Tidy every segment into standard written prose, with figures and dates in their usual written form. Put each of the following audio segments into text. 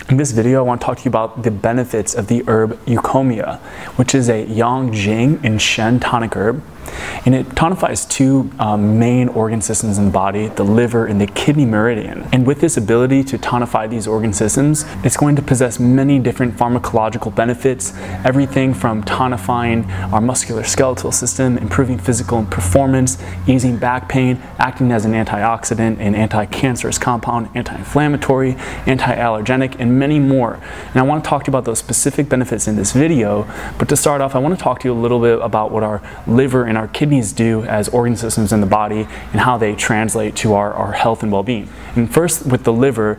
In this video, I want to talk to you about the benefits of the herb Eucommia, which is a Yang, Jing, and Shen tonic herb. And it tonifies two main organ systems in the body, the liver and the kidney meridian. And with this ability to tonify these organ systems, it's going to possess many different pharmacological benefits, everything from tonifying our musculoskeletal system, improving physical performance, easing back pain, acting as an antioxidant, an anti-cancerous compound, anti-inflammatory, anti-allergenic, and many more. And I want to talk to you about those specific benefits in this video, but to start off, I want to talk to you a little bit about what our liver and our kidneys do as organ systems in the body and how they translate to our health and well-being. And first, with the liver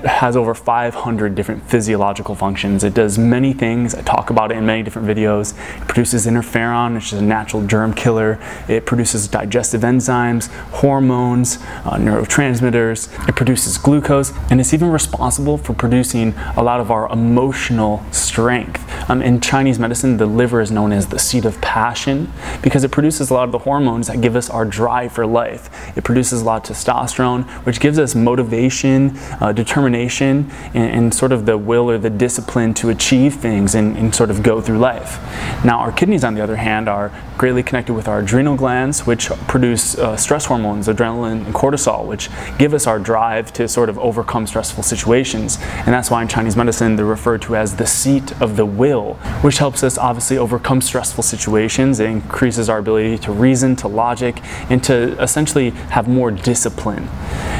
has over 500 different physiological functions. It does many things. I talk about it in many different videos. It produces interferon, which is a natural germ killer. It produces digestive enzymes, hormones, neurotransmitters. It produces glucose, and it's even responsible for producing a lot of our emotional strength. In Chinese medicine, the liver is known as the seat of passion because it produces a lot of the hormones that give us our drive for life. It produces a lot of testosterone, which gives us motivation, determination, and sort of the will or the discipline to achieve things and sort of go through life. Now, our kidneys, on the other hand, are greatly connected with our adrenal glands, which produce stress hormones, adrenaline and cortisol, which give us our drive to sort of overcome stressful situations. And that's why in Chinese medicine, they're referred to as the seat of the will, which helps us obviously overcome stressful situations. It increases our ability to reason, to logic, and to essentially have more discipline.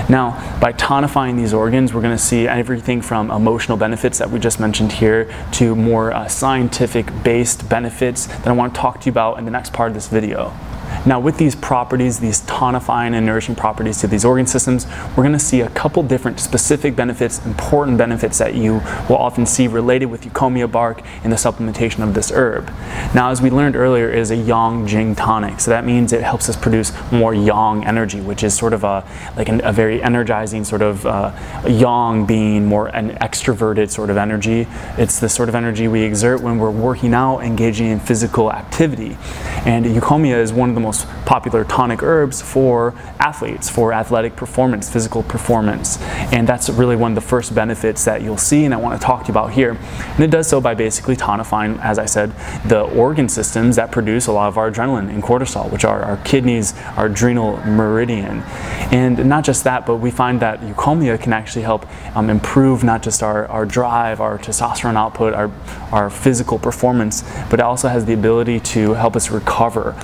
Now, by tonifying these organs, we're going to see everything from emotional benefits that we just mentioned here to more scientific-based benefits that I want to talk to you about in the next part of this video. Now, with these properties, these tonifying and nourishing properties to these organ systems, we're going to see a couple different specific benefits, important benefits that you will often see related with Eucommia bark in the supplementation of this herb. Now, as we learned earlier, it is a Yang Jing tonic, so that means it helps us produce more Yang energy, which is sort of a very energizing sort of Yang being more an extroverted sort of energy. It's the sort of energy we exert when we're working out, engaging in physical activity. And Eucommia is one of the most popular tonic herbs for athletes, for athletic performance, physical performance. And that's really one of the first benefits that you'll see and I want to talk to you about here. And it does so by basically tonifying, as I said, the organ systems that produce a lot of our adrenaline and cortisol, which are our kidneys, our adrenal meridian. And not just that, but we find that Eucommia can actually help improve not just our drive, our testosterone output, our physical performance, but it also has the ability to help us recover.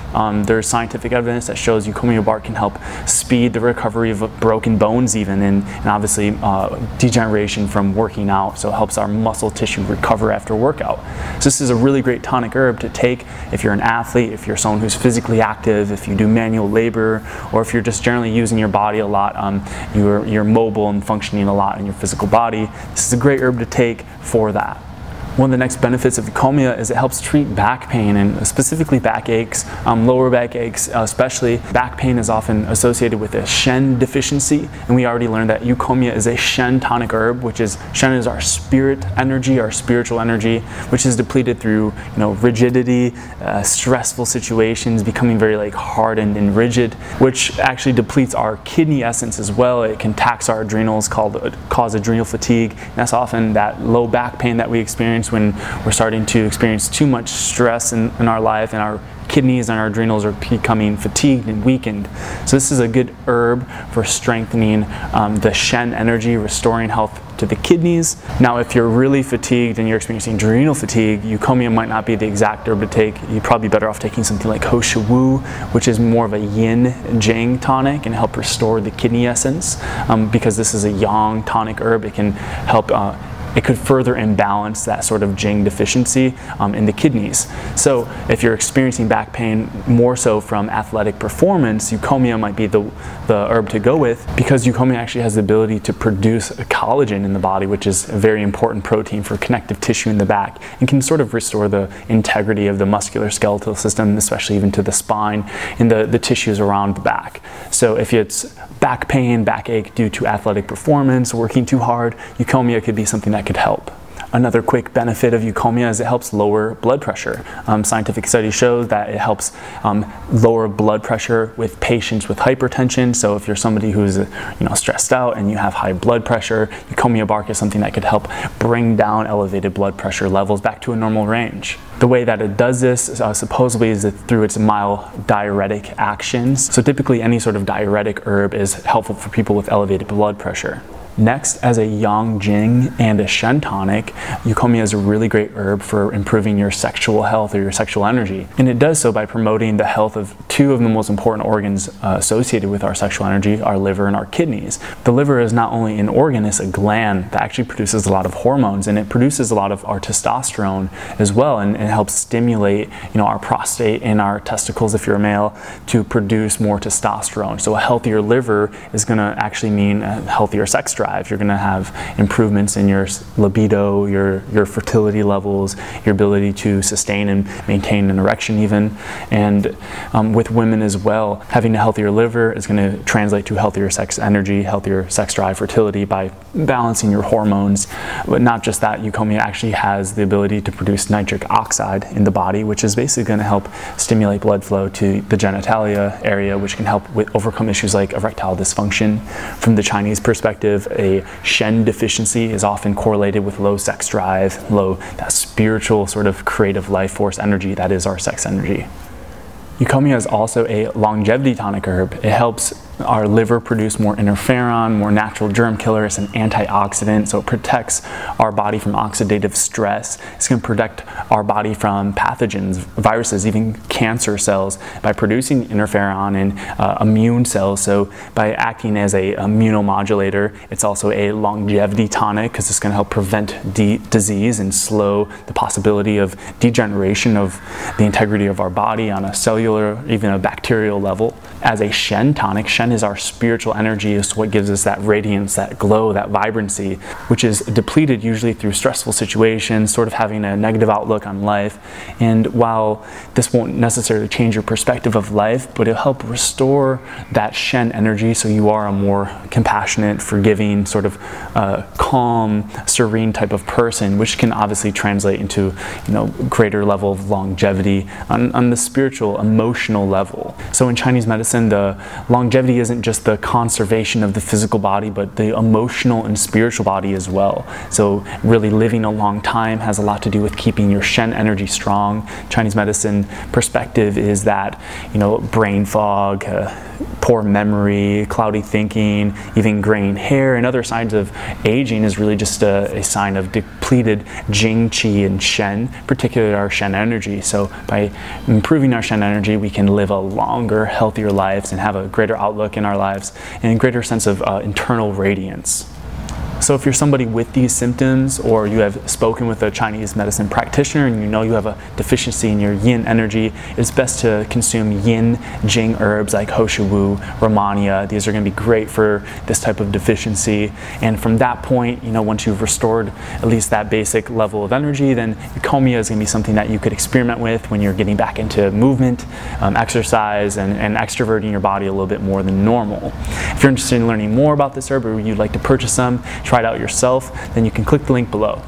There's scientific evidence that shows Eucommia bark can help speed the recovery of broken bones even, and obviously degeneration from working out, so it helps our muscle tissue recover after workout. So this is a really great tonic herb to take if you're an athlete, if you're someone who's physically active, if you do manual labor, or if you're just generally using your body a lot, you're mobile and functioning a lot in your physical body. This is a great herb to take for that. One of the next benefits of Eucommia is it helps treat back pain, and specifically back aches, lower back aches especially. Back pain is often associated with a Shen deficiency, and we already learned that Eucommia is a Shen tonic herb, which is, Shen is our spirit energy, our spiritual energy, which is depleted through rigidity, stressful situations, becoming very hardened and rigid, which actually depletes our kidney essence as well. It can tax our adrenals, cause adrenal fatigue. And that's often that low back pain that we experience when we're starting to experience too much stress in our life, and our kidneys and our adrenals are becoming fatigued and weakened. So this is a good herb for strengthening the Shen energy, restoring health to the kidneys. Now, if you're really fatigued and you're experiencing adrenal fatigue, Eucommia might not be the exact herb to take. You'd probably be better off taking something like Ho Shi Wu, which is more of a Yin Jing tonic and help restore the kidney essence. Because this is a Yang tonic herb, it can help it could further imbalance that sort of Jing deficiency in the kidneys. So if you're experiencing back pain more so from athletic performance, Eucommia might be the herb to go with, because Eucommia actually has the ability to produce collagen in the body, which is a very important protein for connective tissue in the back, and can sort of restore the integrity of the musculoskeletal system, especially even to the spine and the tissues around the back. So if it's back pain, backache due to athletic performance, working too hard, Eucommia could be something that could help. Another quick benefit of Eucommia is it helps lower blood pressure. Scientific studies show that it helps lower blood pressure with patients with hypertension. So if you're somebody who's stressed out and you have high blood pressure, Eucommia bark is something that could help bring down elevated blood pressure levels back to a normal range. The way that it does this supposedly is through its mild diuretic actions. So typically any sort of diuretic herb is helpful for people with elevated blood pressure. Next, as a yang jing and a shen tonic, Eucommia is a really great herb for improving your sexual health or your sexual energy. And it does so by promoting the health of two of the most important organs associated with our sexual energy, our liver and our kidneys. The liver is not only an organ, it's a gland that actually produces a lot of hormones, and it produces a lot of our testosterone as well, and it helps stimulate our prostate and our testicles, if you're a male, to produce more testosterone. So a healthier liver is going to actually mean a healthier sex drive. You're going to have improvements in your libido, your fertility levels, your ability to sustain and maintain an erection even. And with women as well, having a healthier liver is going to translate to healthier sex energy, healthier sex drive, fertility by balancing your hormones. But not just that, Eucommia actually has the ability to produce nitric oxide in the body, which is basically going to help stimulate blood flow to the genitalia area, which can help overcome issues like erectile dysfunction. From the Chinese perspective, a shen deficiency is often correlated with low sex drive, low that spiritual sort of creative life force energy that is our sex energy. Eucommia is also a longevity tonic herb. It helps our liver produce more interferon, more natural germ killer. It's an antioxidant, so it protects our body from oxidative stress. It's going to protect our body from pathogens, viruses, even cancer cells by producing interferon and immune cells. So by acting as a immunomodulator, it's also a longevity tonic because it's going to help prevent disease and slow the possibility of degeneration of the integrity of our body on a cellular, even a bacterial level. As a shen tonic, shen is our spiritual energy. It's what gives us that radiance, that glow, that vibrancy, which is depleted usually through stressful situations, sort of having a negative outlook on life. And while this won't necessarily change your perspective of life, but it'll help restore that shen energy so you are a more compassionate, forgiving, sort of calm, serene type of person, which can obviously translate into greater level of longevity on the spiritual, emotional level. So in Chinese medicine, the longevity isn't just the conservation of the physical body, but the emotional and spiritual body as well. So really living a long time has a lot to do with keeping your shen energy strong. Chinese medicine perspective is that, brain fog, poor memory, cloudy thinking, even graying hair, and other signs of aging is really just a sign of depleted jing, qi, and shen, particularly our shen energy. So by improving our shen energy, we can live a longer, healthier lives and have a greater outlook in our lives and a greater sense of internal radiance. So if you're somebody with these symptoms, or you have spoken with a Chinese medicine practitioner and you have a deficiency in your yin energy, it's best to consume yin jing herbs like hoshiwu, romania. These are going to be great for this type of deficiency. And from that point, once you've restored at least that basic level of energy, then Eucommia is going to be something that you could experiment with when you're getting back into movement, exercise, and extroverting your body a little bit more than normal. If you're interested in learning more about this herb, or you'd like to purchase some, try it out yourself, then you can click the link below.